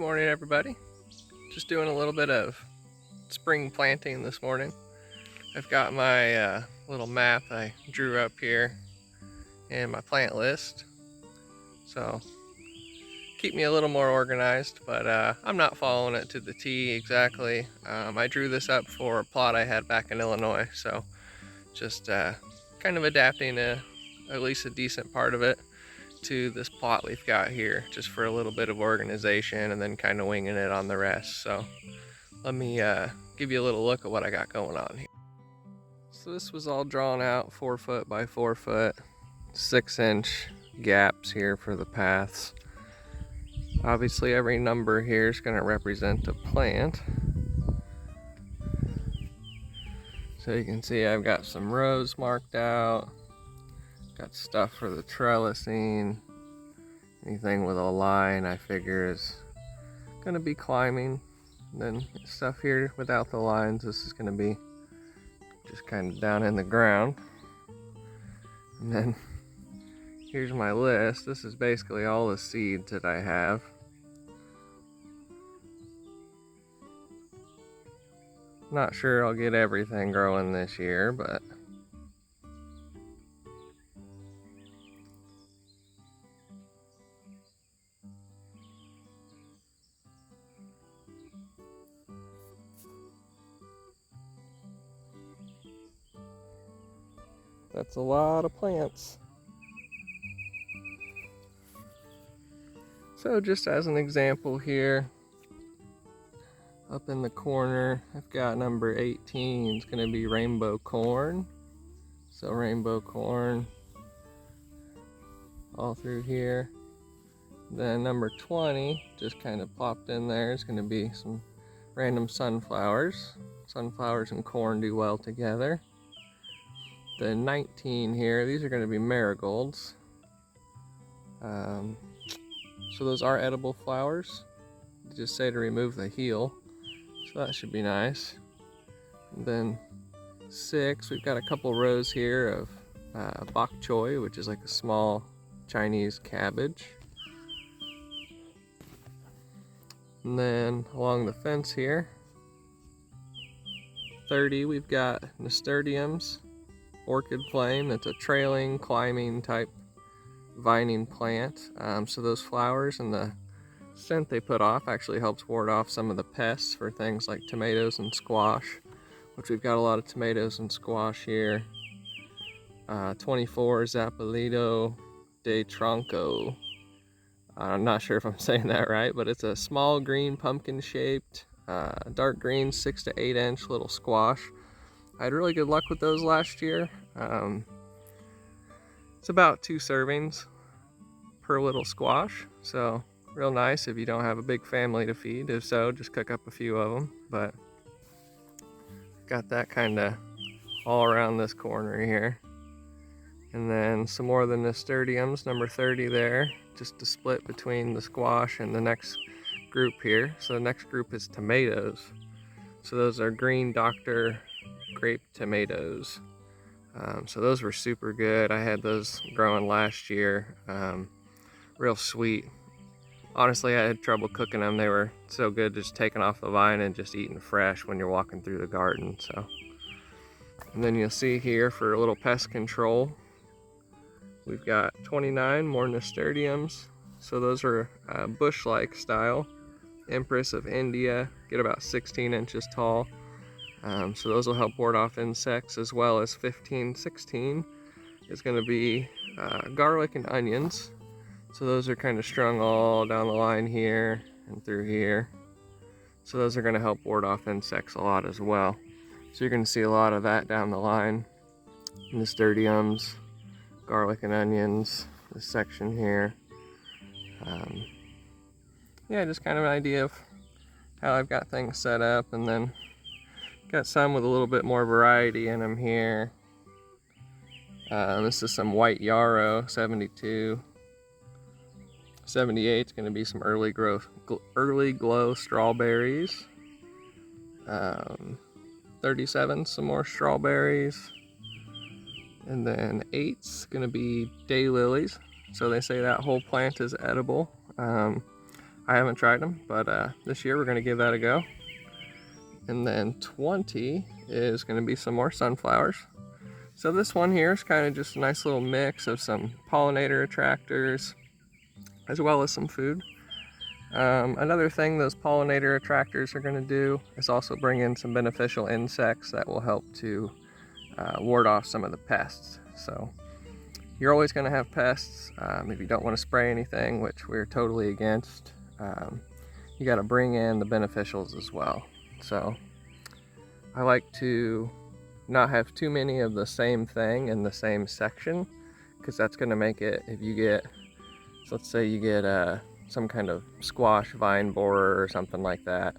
morning, everybody. Just doing a little bit of spring planting this morning. I've got my little map I drew up here and my plant list, so keep me a little more organized, but I'm not following it to the T exactly. I drew this up for a plot I had back in Illinois, so just kind of adapting at least a decent part of it to this plot we've got here, just for a little bit of organization and then kind of winging it on the rest. So let me give you a little look at what I got going on here. So this was all drawn out 4 foot by 4 foot, 6-inch gaps here for the paths. Obviously every number here is going to represent a plant. So you can see I've got some rows marked out. Got stuff for the trellising. Anything with a line I figure is going to be climbing. And then stuff here without the lines, this is going to be just kind of down in the ground. And then here's my list. This is basically all the seeds that I have. Not sure I'll get everything growing this year, but that's a lot of plants. So just as an example here, up in the corner, I've got number 18. It's going to be rainbow corn. So rainbow corn all through here. Then number 20 just kind of popped in there. It's going to be some random sunflowers. Sunflowers and corn do well together. The 19 here, these are going to be marigolds. So those are edible flowers. They just say to remove the heel. So that should be nice. And then 6, we've got a couple rows here of bok choy, which is like a small Chinese cabbage. And then along the fence here, 30, we've got nasturtiums, orchid flame. That's a trailing, climbing type vining plant. So those flowers and the scent they put off actually helps ward off some of the pests for things like tomatoes and squash, which we've got a lot of tomatoes and squash here. 24, Zapalito de Tronco. I'm not sure if I'm saying that right, but it's a small green pumpkin shaped, dark green 6 to 8 inch little squash. I had really good luck with those last year. It's about 2 servings per little squash, so real nice if you don't have a big family to feed. If so, just cook up a few of them. But got that kind of all around this corner here. And then some more of the nasturtiums, number 30 there, just to split between the squash and the next group here. So the next group is tomatoes. So those are green Dr. Grape tomatoes. So those were super good. I had those growing last year. Real sweet. Honestly, I had trouble cooking them. They were so good just taking off the vine and just eating fresh when you're walking through the garden. So, and then you'll see here for a little pest control, we've got 29 more nasturtiums. So those are bush-like style. Empress of India, get about 16 inches tall. So those will help ward off insects, as well as 1516 is going to be garlic and onions. So those are kind of strung all down the line here and through here. So those are going to help ward off insects a lot as well. So you're going to see a lot of that down the line. Nasturtiums, garlic and onions, this section here. Yeah, just kind of an idea of how I've got things set up, and then got some with a little bit more variety in them here. This is some white yarrow, 72. 78 is going to be some early glow strawberries. 37, some more strawberries. And then 8's going to be daylilies. So they say that whole plant is edible. I haven't tried them, but this year we're going to give that a go. And then 20 is going to be some more sunflowers. So this one here is kind of just a nice little mix of some pollinator attractors as well as some food. Another thing those pollinator attractors are going to do is also bring in some beneficial insects that will help to ward off some of the pests. So you're always going to have pests. If you don't want to spray anything, which we're totally against, you got to bring in the beneficials as well. So I like to not have too many of the same thing in the same section, because that's going to make it, if you get, so let's say you get some kind of squash vine borer or something like that,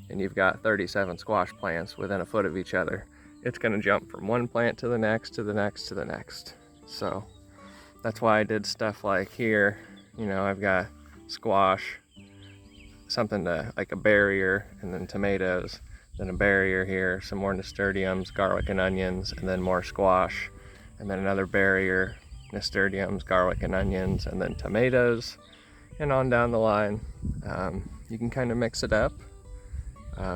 and you've got 37 squash plants within a foot of each other, it's going to jump from one plant to the next to the next to the next. So that's why I did stuff like here, you know, I've got squash, something to like a barrier, and then tomatoes, then a barrier here, some more nasturtiums, garlic and onions, and then more squash, and then another barrier, nasturtiums, garlic and onions, and then tomatoes, and on down the line. You can kind of mix it up,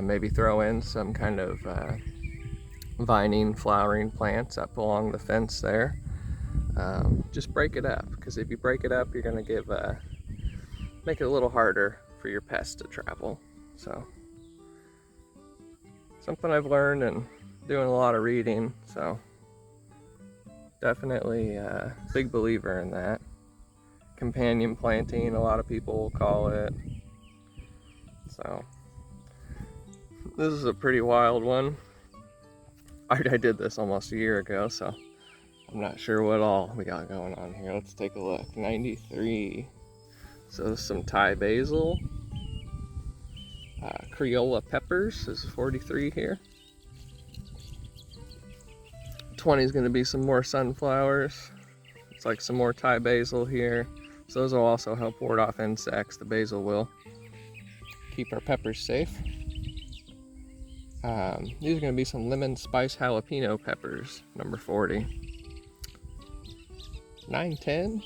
maybe throw in some kind of vining, flowering plants up along the fence there. Just break it up, because if you break it up, you're going to make it a little harder for your pests to travel. So something I've learned and doing a lot of reading, so definitely a big believer in that. Companion planting, a lot of people will call it. So this is a pretty wild one. I did this almost a year ago, so I'm not sure what all we got going on here. Let's take a look. 93. So some Thai basil. Crayola peppers is 43 here. 20 is going to be some more sunflowers. It's like some more Thai basil here. So those will also help ward off insects. The basil will keep our peppers safe. These are going to be some lemon spice jalapeno peppers, number 40. 910.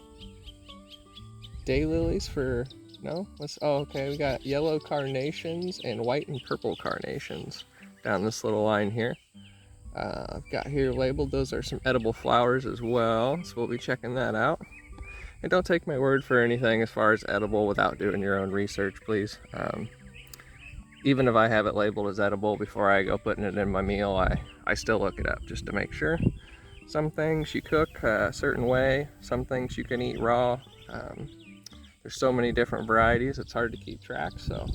Daylilies for, no? Okay, we got yellow carnations and white and purple carnations down this little line here. I've got here labeled, those are some edible flowers as well, so we'll be checking that out. And don't take my word for anything as far as edible without doing your own research, please. Even if I have it labeled as edible before I go putting it in my meal, I still look it up just to make sure. Some things you cook a certain way, some things you can eat raw. There's so many different varieties, it's hard to keep track. So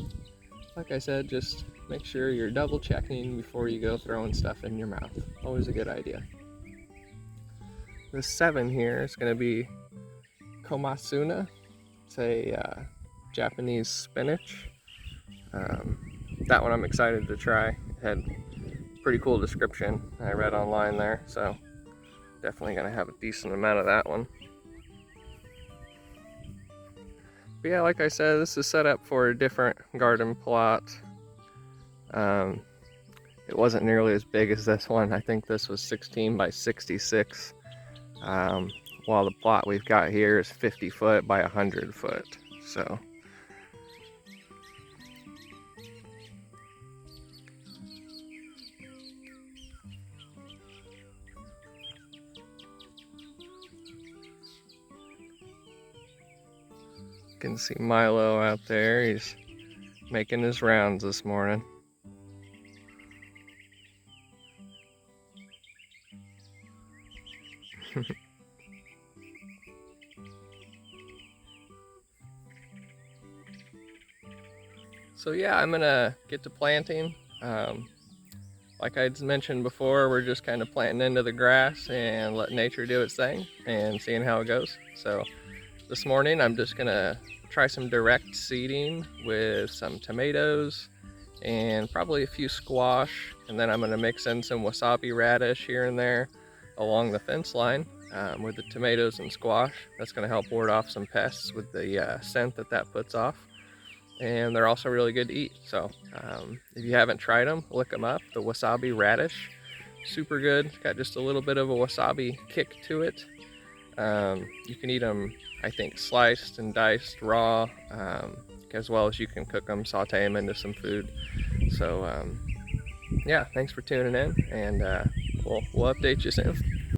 like I said, just make sure you're double checking before you go throwing stuff in your mouth. Always a good idea. This 7 here is going to be komasuna. It's a Japanese spinach. That one I'm excited to try. It had a pretty cool description I read online there, so definitely going to have a decent amount of that one. But yeah, like I said, this is set up for a different garden plot. It wasn't nearly as big as this one. I think this was 16 by 66, while the plot we've got here is 50 foot by 100 foot. So you can see Milo out there. He's making his rounds this morning. So yeah, I'm gonna get to planting. Like I mentioned before, we're just kind of planting into the grass and letting nature do its thing and seeing how it goes. So this morning I'm just gonna try some direct seeding with some tomatoes and probably a few squash, and then I'm gonna mix in some wasabi radish here and there along the fence line with the tomatoes and squash. That's gonna help ward off some pests with the scent that puts off. And they're also really good to eat. So if you haven't tried them, look them up. The wasabi radish, super good. It's got just a little bit of a wasabi kick to it. You can eat them, I think, sliced and diced raw, as well as you can cook them, saute them into some food. So yeah, thanks for tuning in, and we'll update you soon.